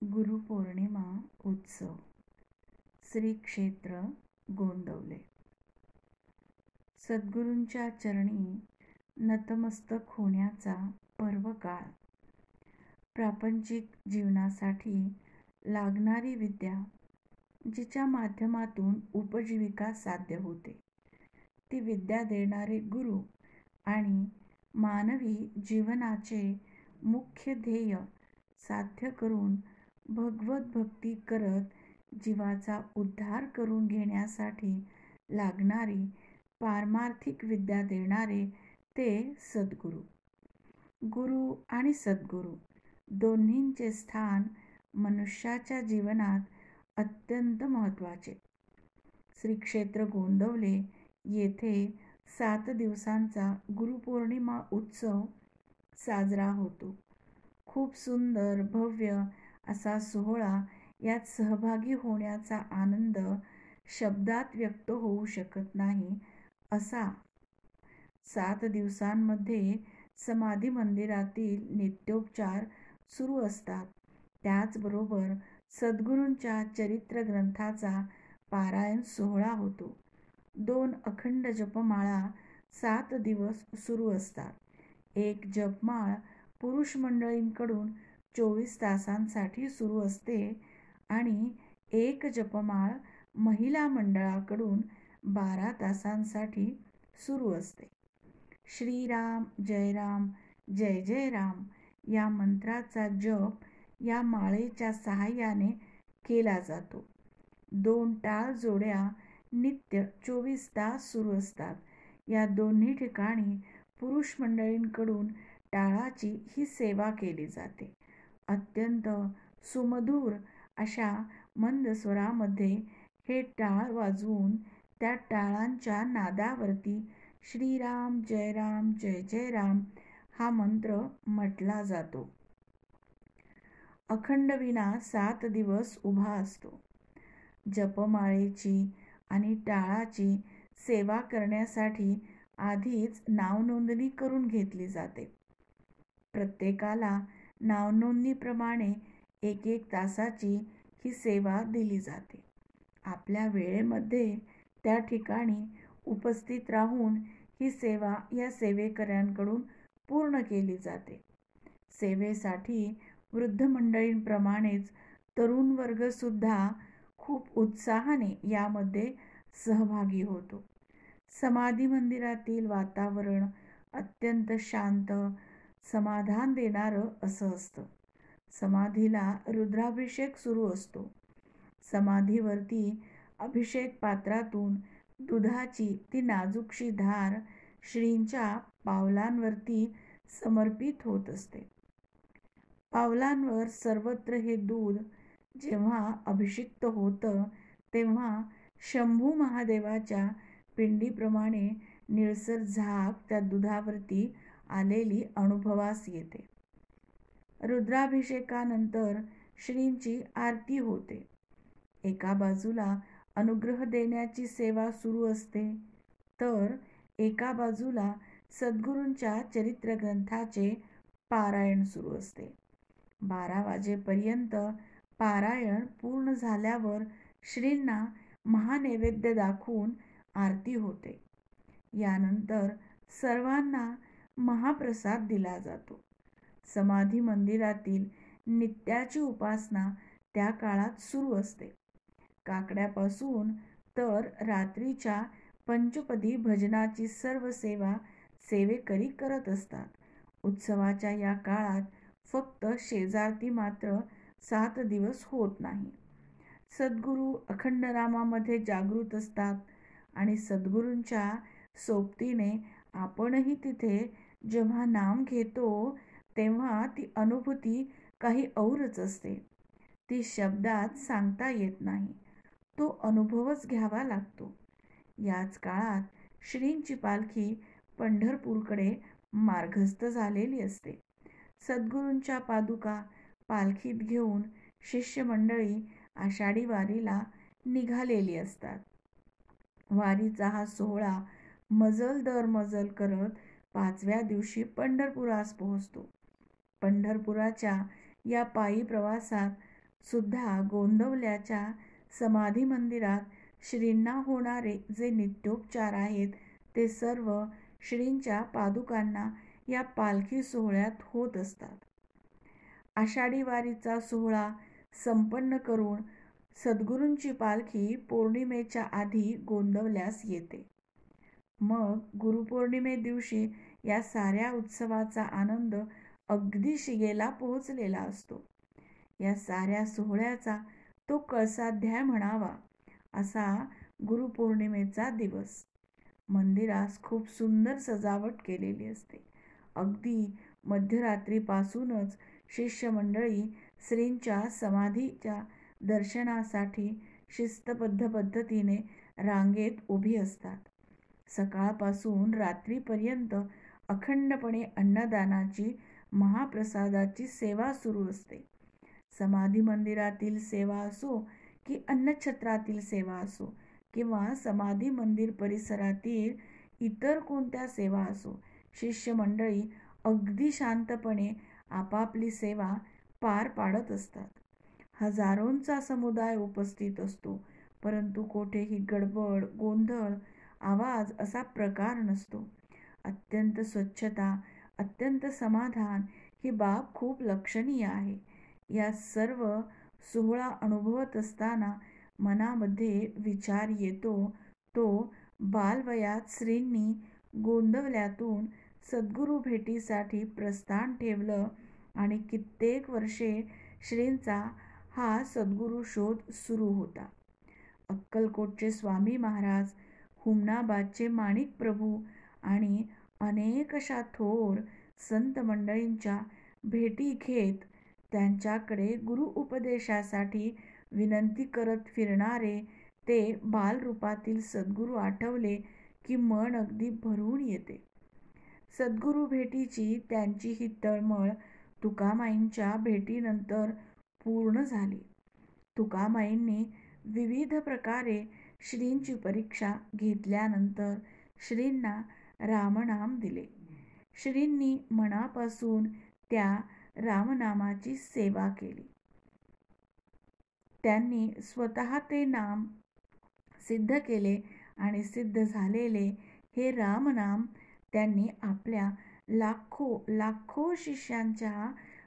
गुरुपौर्णिमा उत्सव श्री क्षेत्र गोंदवले. सद्गुरूंच्या चरणी नतमस्तक होण्याचा पर्वकाळ. प्रापंचिक जीवनासाठी लागणारी विद्या जिच्या माध्यमातून उपजीविका साध्य होते, ती विद्या देणारे गुरु आणि मानवी जीवनाचे मुख्य ध्येय साध्य करून भगवत भक्ती करत जीवाचा उद्धार करून घेण्यासाठी लागणारी पारमार्थिक विद्या देणारे ते सद्गुरू. गुरु आणि सद्गुरू दोन्हींचे स्थान मनुष्याच्या जीवनात अत्यंत महत्त्वाचे. श्री क्षेत्र गोंदवले येथे 7 दिवसांचा गुरुपौर्णिमा उत्सव साजरा होतो. खूप सुंदर भव्य असा सोहळा. यात सहभागी होण्याचा आनंद शब्दात व्यक्त होऊ शकत नाही असा. 7 दिवसांमध्ये समाधी मंदिरातील नित्योपचार सुरू असतात. त्याचबरोबर सद्गुरूंच्या चरित्र ग्रंथाचा पारायण सोहळा होतो. 2 अखंड जपमाळा 7 दिवस सुरू असतात. एक जपमाळ पुरुष मंडळींकडून 24 तासांसाठी सुरू असते आणि एक जपमाळ महिला मंडळाकडून 12 तासांसाठी सुरू असते. श्रीराम जय राम जय जय राम या मंत्राचा जप या माळेच्या सहाय्याने केला जातो. 2 टाळ जोड्या नित्य 24 तास सुरू असतात. या दोन्ही ठिकाणी पुरुष मंडळींकडून टाळाची ही सेवा केली जाते. अत्यंत सुमधुर अशा मंद स्वरामध्ये हे टाळ वाजवून त्या टाळांच्या नादावरती श्रीराम जय राम जय जय राम हा मंत्र म्हटला जातो. अखंड वीणा 7 दिवस उभा असतो. जपमाळेची आणि टाळाची सेवा करण्यासाठी आधीच नावनोंदणी करून घेतली जाते. प्रत्येकाला नावनोंदणीप्रमाणे 1-1 तासाची ही सेवा दिली जाते. आपल्या वेळेमध्ये त्या ठिकाणी उपस्थित राहून ही सेवा या सेवेकऱ्यांकडून पूर्ण केली जाते. सेवेसाठी वृद्ध मंडळींप्रमाणेच तरुण वर्गसुद्धा खूप उत्साहाने यामध्ये सहभागी होतो. समाधी मंदिरातील वातावरण अत्यंत शांत, समाधान देणारं असं असतं. समाधीला रुद्राभिषेक सुरू असतो. समाधीवरती अभिषेक पात्रातून दुधाची ती नाजूकशी धार श्रींच्या पावलांवरती समर्पित होत असते. पावलांवर सर्वत्र हे दूध जेव्हा अभिषिक्त होतं तेव्हा शंभू महादेवाच्या पिंडीप्रमाणे निळसर झाक त्या दुधावरती आलेली अनुभवास येते. रुद्राभिषेकानंतर श्रींची आरती होते. एका बाजूला अनुग्रह देण्याची सेवा सुरू असते, तर एका बाजूला सद्गुरूंच्या चरित्र ग्रंथाचे पारायण सुरू असते. 12 वाजेपर्यंत पारायण पूर्ण झाल्यावर श्रींना महानैवेद्य दाखवून आरती होते. यानंतर सर्वांना महाप्रसाद दिला जातो. समाधी मंदिरातील नित्याची उपासना त्या काळात सुरू असते. काकड्यापासून तर रात्रीच्या पंचपदी भजनाची सर्व सेवा सेवेकरी करत असतात. उत्सवाच्या या काळात फक्त शेजारती मात्र 7 दिवस होत नाही. सद्गुरू अखंड नामामध्ये जागृत असतात आणि सद्गुरूंच्या सोबतीने आपणही तिथे जेव्हा नाम घेतो तेव्हा ती अनुभूती काही औरच असते. ती शब्दात सांगता येत नाही. तो अनुभवच घ्यावा लागतो. याच काळात श्रींची पालखी पंढरपूरकडे मार्गस्थ झालेली असते. सद्गुरूंच्या पादुका पालखीत घेऊन शिष्यमंडळी आषाढी वारीला निघालेली असतात. वारीचा हा सोहळा मजल दर मजल करत 5व्या दिवशी पंढरपुरास पोहोचतो. पंढरपुराच्या या पायी प्रवासात सुद्धा गोंदवल्याच्या समाधी मंदिरात श्रींना होणारे जे नित्योपचार आहेत ते सर्व श्रींच्या पादुकांना या पालखी सोहळ्यात होत असतात. आषाढी वारीचा सोहळा संपन्न करून सद्गुरूंची पालखी पौर्णिमेच्या आधी गोंदवल्यास येते. मग गुरुपौर्णिमे दिवशी या साऱ्या उत्सवाचा आनंद अगदी शिगेला पोहोचलेला असतो. या साऱ्या सोहळ्याचा तो कळसाध्याय म्हणावा असा गुरुपौर्णिमेचा दिवस. मंदिरास खूप सुंदर सजावट केलेली असते. अगदी मध्यरात्रीपासूनच शिष्यमंडळी श्रींच्या समाधीच्या दर्शनासाठी शिस्तबद्ध पद्धतीने रांगेत उभी असतात. सकाळपासून रात्रीपर्यंत अखंडपणे अन्नदानाची, महाप्रसादाची सेवा सुरू असते. समाधी मंदिरातील सेवा असो की अन्नछत्रातील सेवा असो किंवा समाधी मंदिर परिसरातील इतर कोणत्या सेवा असो, शिष्यमंडळी अगदी शांतपणे आपापली सेवा पार पाडत असतात. हजारोंचा समुदाय उपस्थित असतो, परंतु कोठेही गडबड, गोंधळ, आवाज असा प्रकार नसतो. अत्यंत स्वच्छता, अत्यंत समाधान ही बाब खूप लक्षणीय आहे. या सर्व सोहळा अनुभवत असताना मनामध्ये विचार येतो तो बालवयात श्रींनी गोंदवल्यातून सद्गुरू भेटीसाठी प्रस्थान ठेवलं आणि कित्येक वर्षे श्रींचा हा सद्गुरू शोध सुरू होता. अक्कलकोटचे स्वामी महाराज, हुमनाबादचे माणिक प्रभू आणि अनेक अशा थोर संत मंडळींच्या भेटी घेत त्यांच्याकडे गुरु उपदेशासाठी विनंती करत फिरणारे ते बालरूपातील सद्गुरू आठवले की मन अगदी भरून येते. सद्गुरू भेटीची त्यांची ही तळमळ तुकामाईंच्या भेटीनंतर पूर्ण झाली. तुकामाईंनी विविध प्रकारे श्रींची परीक्षा घेतल्यानंतर श्रींना रामनाम दिले. श्रींनी मनापासून त्या रामनामाची सेवा केली. त्यांनी स्वतः ते नाम सिद्ध केले आणि सिद्ध झालेले हे रामनाम त्यांनी आपल्या लाखो शिष्यांच्या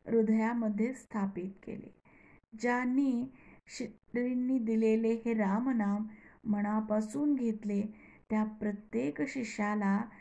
हृदयामध्ये स्थापित केले. ज्यांनी श्रींनी दिलेले हे रामनाम मनापासून घेतले त्या प्रत्येक शिष्याला